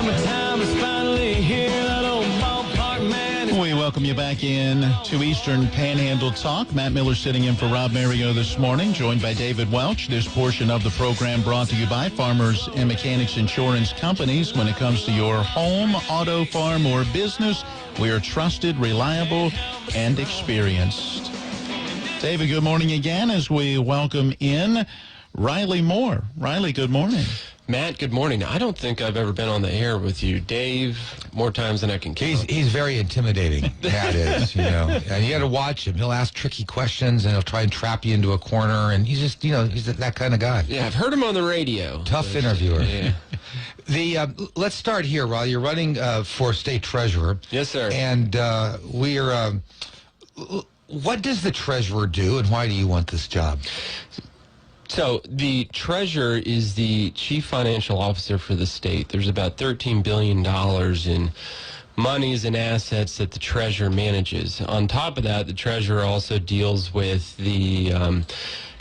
Summertime is finally here. That old ballpark man is... We welcome you back in to Eastern Panhandle Talk. Matt Miller sitting in for Rob Mario this morning, joined by David Welch. This portion of the program brought to you by Farmers and Mechanics Insurance Companies. When it comes to your home, auto, farm, or business, we are trusted, reliable, and experienced. David, good morning again as we welcome in Riley Moore. Riley, good morning. Matt, good morning. I don't think I've ever been on the air with you, Dave, more times than I can count. He's very intimidating, Matt is, And you got to watch him. He'll ask tricky questions, and he'll try and trap you into a corner, and he's just, he's that kind of guy. Yeah, I've heard him on the radio. Tough interviewer. Yeah. Let's start here, Riley. You're running for state treasurer. Yes, sir. And what does the treasurer do, and why do you want this job? So the treasurer is the chief financial officer for the state. There's about $13 billion in monies and assets that the treasurer manages. On top of that, the treasurer also deals with the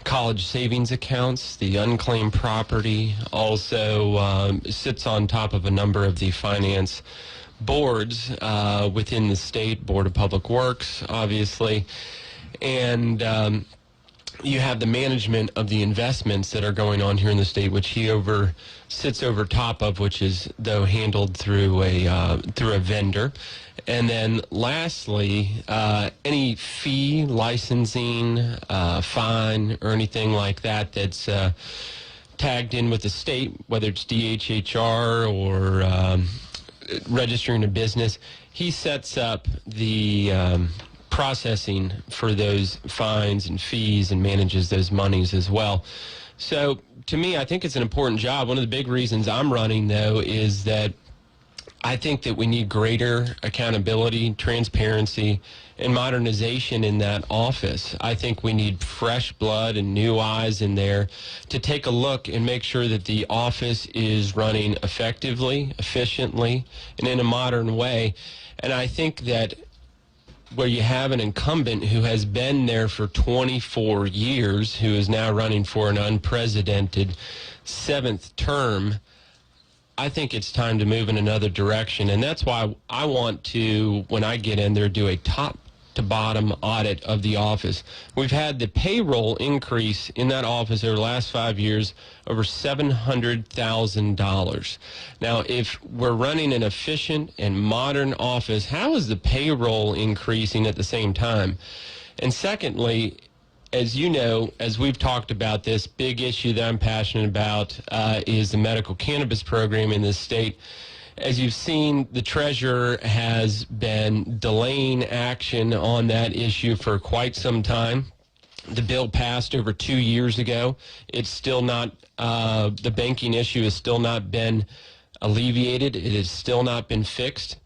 college savings accounts, the unclaimed property, also sits on top of a number of the finance boards within the state, Board of Public Works, obviously, and you have the management of the investments that are going on here in the state, which he sits over top of, which is though handled through a vendor. And then lastly, any fee, licensing, fine, or anything like that that's tagged in with the state, whether it's DHHR or registering a business, he sets up the processing for those fines and fees and manages those monies as well. So to me, I think it's an important job. One of the big reasons I'm running, though, is that I think that we need greater accountability, transparency, and modernization in that office. I think we need fresh blood and new eyes in there to take a look and make sure that the office is running effectively, efficiently, and in a modern way. And I think that where you have an incumbent who has been there for 24 years, who is now running for an unprecedented 7th term, I think it's time to move in another direction. And that's why I want to, when I get in there, do a top-to-bottom audit of the office. We've had the payroll increase in that office over the last 5 years over $700,000. Now, if we're running an efficient and modern office, how is the payroll increasing at the same time? And secondly, as you know, as we've talked about, this big issue that I'm passionate about is the medical cannabis program in this state. As you've seen, the treasurer has been delaying action on that issue for quite some time. The bill passed over 2 years ago. It's still not, the banking issue has still not been alleviated. It has still not been fixed.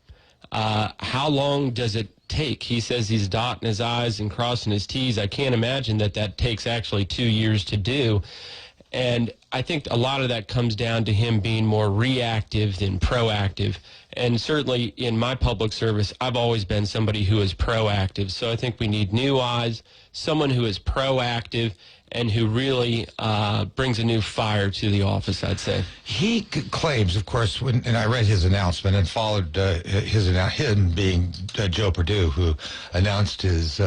How long does it take? He says he's dotting his I's and crossing his T's. I can't imagine that takes actually 2 years to do. And I think a lot of that comes down to him being more reactive than proactive. And certainly in my public service, I've always been somebody who is proactive. So I think we need new eyes, someone who is proactive and who really brings a new fire to the office, I'd say. He claims, of course, and I read his announcement and followed him being Joe Perdue, who announced his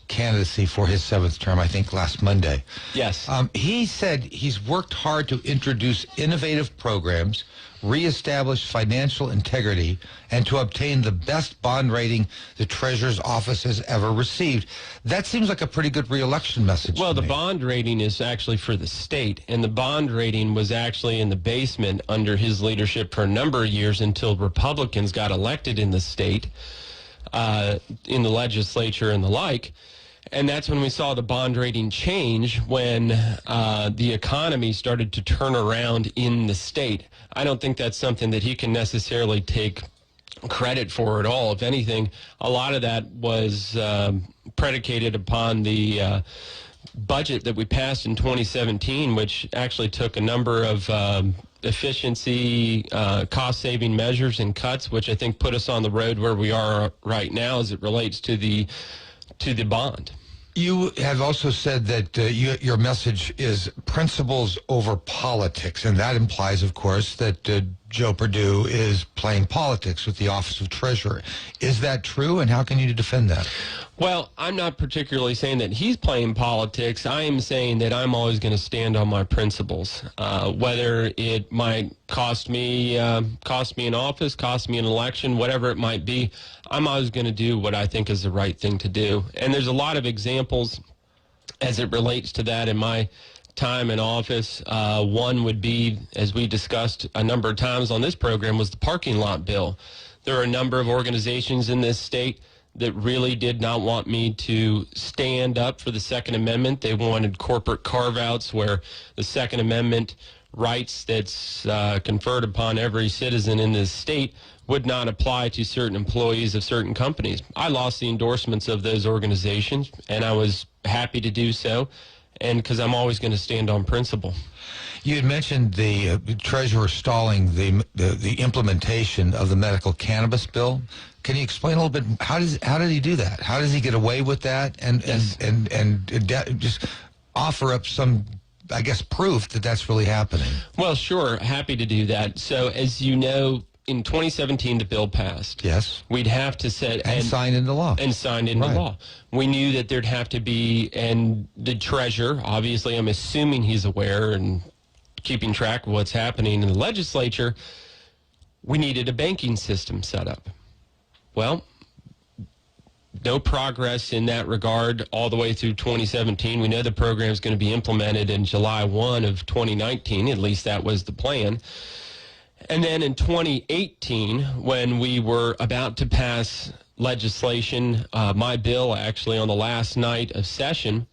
candidacy for his 7th term, I think, last Monday. Yes. He said he's worked hard to introduce innovative programs, reestablish financial integrity, and to obtain the best bond rating the Treasurer's office has ever received. That seems like a pretty good re-election message. Well, to the me. bond rating is actually for the state, and the bond rating was actually in the basement under his leadership for a number of years until Republicans got elected in the state, in the legislature and the like. And that's when we saw the bond rating change, when the economy started to turn around in the state. I don't think that's something that he can necessarily take credit for at all. If anything, a lot of that was predicated upon the budget that we passed in 2017, which actually took a number of efficiency, cost-saving measures and cuts, which I think put us on the road where we are right now as it relates to the bond. You have also said that your message is principles over politics, and that implies, of course, that Joe Perdue is playing politics with the office of treasurer. Is that true, and how can you defend that? Well, I'm not particularly saying that he's playing politics. I am saying that I'm always going to stand on my principles, whether it might cost me an office, cost me an election, whatever it might be. I'm always going to do what I think is the right thing to do. And there's a lot of examples as it relates to that in my time in office. One would be, as we discussed a number of times on this program, was the parking lot bill. There are a number of organizations in this state that really did not want me to stand up for the Second Amendment. They wanted corporate carve-outs where the Second Amendment rights that's conferred upon every citizen in this state would not apply to certain employees of certain companies. I lost the endorsements of those organizations, and I was happy to do so, and because I'm always going to stand on principle. You had mentioned the treasurer stalling the implementation of the medical cannabis bill. Can you explain a little bit? How did he do that? How does he get away with that? And just offer up some, I guess, proof that that's really happening. Well, sure, happy to do that. So, as you know, in 2017, the bill passed. Yes. We'd have to set... And signed into law. And signed into Right. law. We knew that there'd have to be, and the treasurer, obviously, I'm assuming he's aware and keeping track of what's happening in the legislature, we needed a banking system set up. Well, no progress in that regard all the way through 2017. We know the program is going to be implemented in July 1 of 2019. At least that was the plan. And then in 2018, when we were about to pass legislation, my bill actually on the last night of session,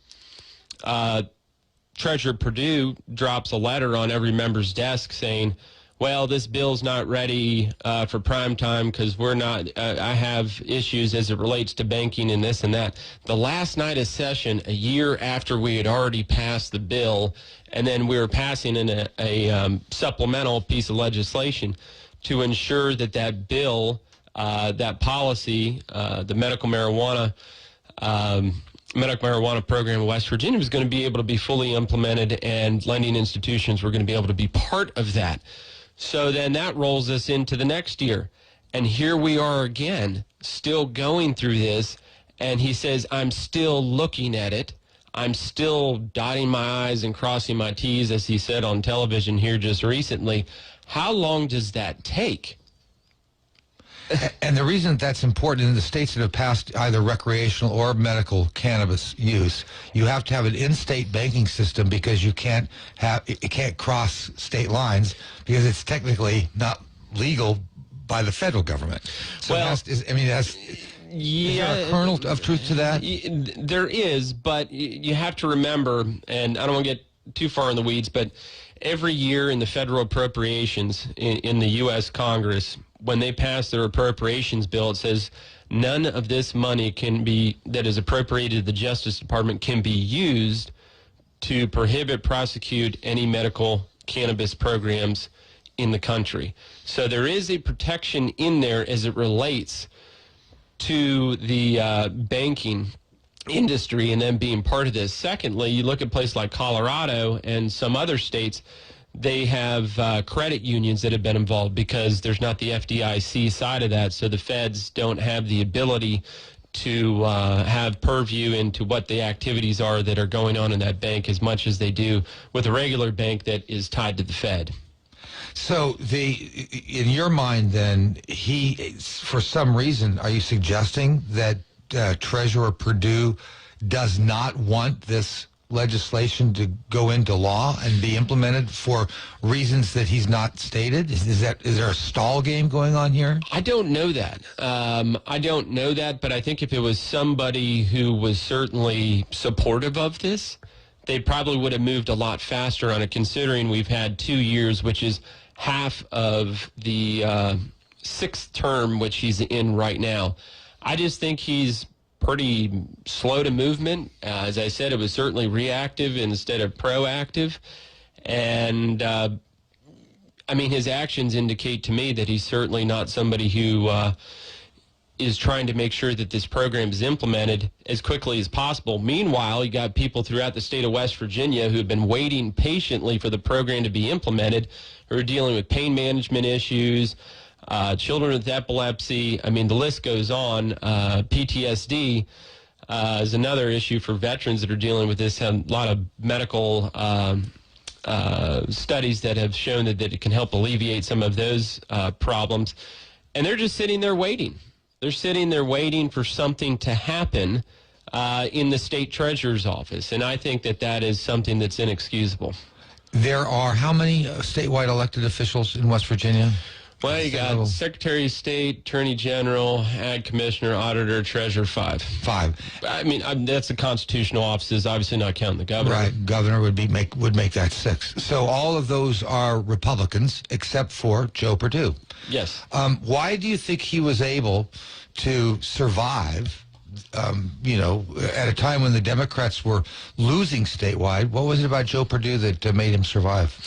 Treasurer Perdue drops a letter on every member's desk saying, well, this bill's not ready for prime time because we're not, I have issues as it relates to banking and this and that. The last night of session, a year after we had already passed the bill, and then we were passing in a supplemental piece of legislation to ensure that that bill, that policy, the medical marijuana program in West Virginia was going to be able to be fully implemented, and lending institutions were going to be able to be part of that. So then that rolls us into the next year. And here we are again, still going through this. And he says, I'm still looking at it. I'm still dotting my I's and crossing my T's, as he said on television here just recently. How long does that take? And the reason that's important in the states that have passed either recreational or medical cannabis use, you have to have an in-state banking system because it can't cross state lines because it's technically not legal by the federal government. So well, is there a kernel of truth to that? There is, but you have to remember, and I don't want to get too far in the weeds, but every year in the federal appropriations in the U.S. Congress, when they pass their appropriations bill, it says none of this money that is appropriated to the Justice Department can be used to prohibit, prosecute any medical cannabis programs in the country. So there is a protection in there as it relates to the banking industry and them being part of this. Secondly, you look at places like Colorado and some other states, they have credit unions that have been involved because there's not the FDIC side of that, so the feds don't have the ability to have purview into what the activities are that are going on in that bank as much as they do with a regular bank that is tied to the Fed. So in your mind then, for some reason, are you suggesting that Treasurer Perdue does not want this legislation to go into law and be implemented for reasons that he's not stated? Is there a stall game going on here? I don't know that. But I think if it was somebody who was certainly supportive of this, they probably would have moved a lot faster on it, considering we've had 2 years, which is half of the sixth term, which he's in right now. I just think he's pretty slow to movement. As I said, it was certainly reactive instead of proactive. And, his actions indicate to me that he's certainly not somebody who is trying to make sure that this program is implemented as quickly as possible. Meanwhile, you got people throughout the state of West Virginia who have been waiting patiently for the program to be implemented, who are dealing with pain management issues, children with epilepsy. I mean, the list goes on. PTSD is another issue for veterans that are dealing with this. A lot of medical studies that have shown that it can help alleviate some of those problems. And they're just sitting there waiting. They're sitting there waiting for something to happen in the state treasurer's office. And I think that that is something that's inexcusable. There are how many statewide elected officials in West Virginia? Well, you got Secretary of State, Attorney General, Ag Commissioner, Auditor, Treasurer, 5. 5. I mean, that's the constitutional offices, obviously not counting the governor. Right, governor would make that 6. So all of those are Republicans, except for Joe Perdue. Yes. Why do you think he was able to survive? At a time when the Democrats were losing statewide, what was it about Joe Perdue that made him survive?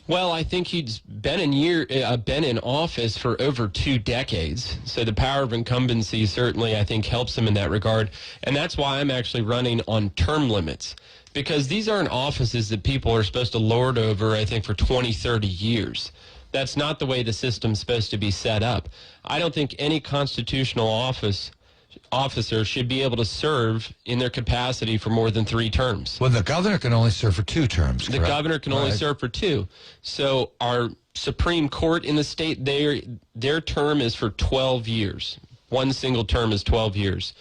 Well, I think he's been in office for over 2 decades. So the power of incumbency certainly, I think, helps him in that regard. And that's why I'm actually running on term limits, because these aren't offices that people are supposed to lord over, I think, for 20, 30 years. That's not the way the system's supposed to be set up. I don't think any constitutional officer should be able to serve in their capacity for more than 3 terms. Well, the governor can only serve for 2 terms, The correct? governor can only serve for 2. So our Supreme Court in the state, their term is for 12 years. One single term is 12 years.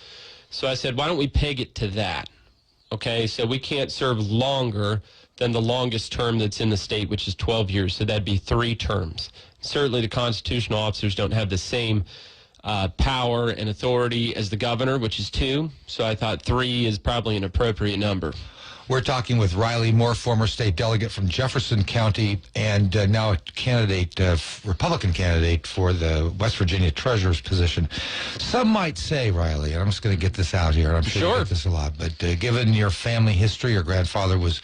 So I said, why don't we peg it to that? Okay, so we can't serve longer than the longest term that's in the state, which is 12 years. So that'd be 3 terms. Certainly the constitutional officers don't have the same power and authority as the governor, which is 2. So I thought 3 is probably an appropriate number. We're talking with Riley Moore, former state delegate from Jefferson County and now a candidate, Republican candidate for the West Virginia treasurer's position. Some might say, Riley, and I'm just going to get this out here, and I'm sure you get this a lot, but given your family history, your grandfather was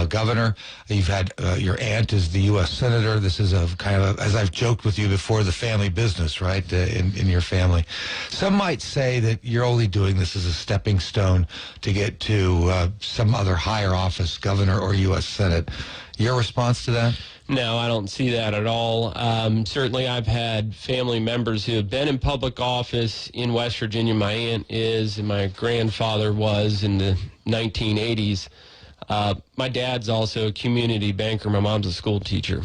governor, you've had your aunt is the U.S. senator. This is a kind of, as I've joked with you before, the family business, right, in your family. Some might say that you're only doing this as a stepping stone to get to some other higher office, governor or U.S. Senate. Your response to that? No, I don't see that at all. Certainly, I've had family members who have been in public office in West Virginia. My aunt is, and my grandfather was in the 1980s. My dad's also a community banker. My mom's a school teacher.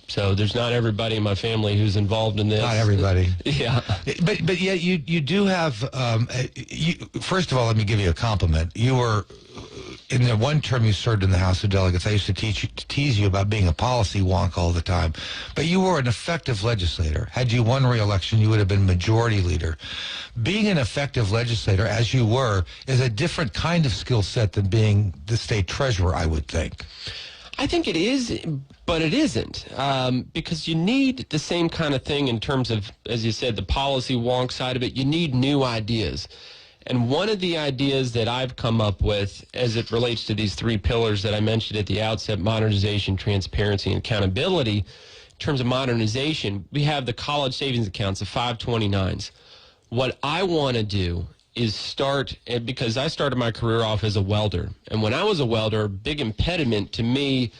So there's not everybody in my family who's involved in this. Not everybody. Yeah. But yet you do have, first of all, let me give you a compliment. You were, in the one term you served in the House of Delegates, I used to tease you about being a policy wonk all the time. But you were an effective legislator. Had you won re-election, you would have been majority leader. Being an effective legislator, as you were, is a different kind of skill set than being the state treasurer, I would think. I think it is, but it isn't, because you need the same kind of thing in terms of, as you said, the policy wonk side of it. You need new ideas. And one of the ideas that I've come up with as it relates to these 3 pillars that I mentioned at the outset, modernization, transparency, and accountability, in terms of modernization, we have the college savings accounts, the 529s. What I want to do is start, because I started my career off as a welder. And when I was a welder, a big impediment to me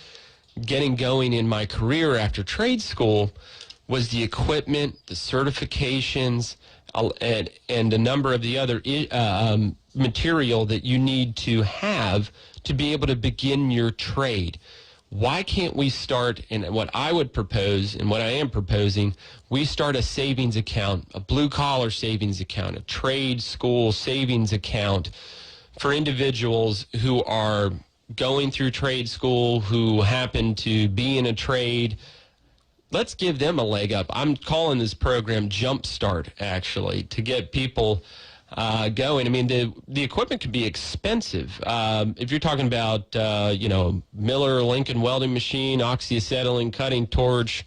getting going in my career after trade school was the equipment, the certifications, and a number of the other material that you need to have to be able to begin your trade. Why can't we start, and what I would propose, and what I am proposing, we start a savings account, a blue-collar savings account, a trade school savings account for individuals who are going through trade school, who happen to be in a trade. Let's give them a leg up. I'm calling this program Jumpstart, actually, to get people going. I mean, the equipment can be expensive. If you're talking about, Miller Lincoln welding machine, oxyacetylene cutting torch,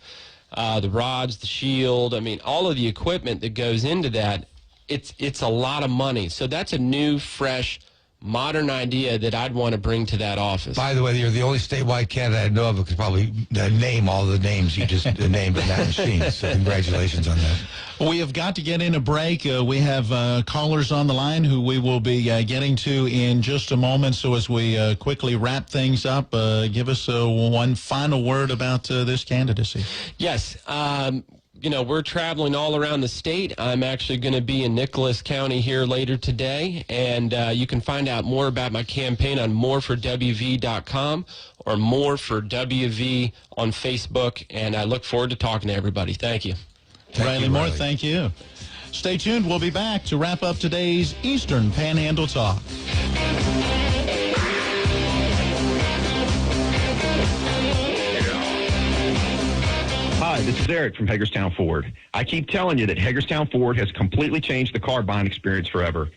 the rods, the shield, I mean, all of the equipment that goes into that, it's a lot of money. So that's a new, fresh modern idea that I'd want to bring to that office. By the way, you're the only statewide candidate I know of who could probably name all the names you just named in that machine. So congratulations on that. We have got to get in a break. We have callers on the line who we will be getting to in just a moment. So as we quickly wrap things up, give us one final word about this candidacy. Yes. We're traveling all around the state. I'm actually going to be in Nicholas County here later today, and you can find out more about my campaign on moreforwv.com or moreforwv on Facebook, and I look forward to talking to everybody. Thank you. Riley Moore, thank you. Stay tuned. We'll be back to wrap up today's Eastern Panhandle Talk. Hi, this is Eric from Hagerstown Ford. I keep telling you that Hagerstown Ford has completely changed the car buying experience forever.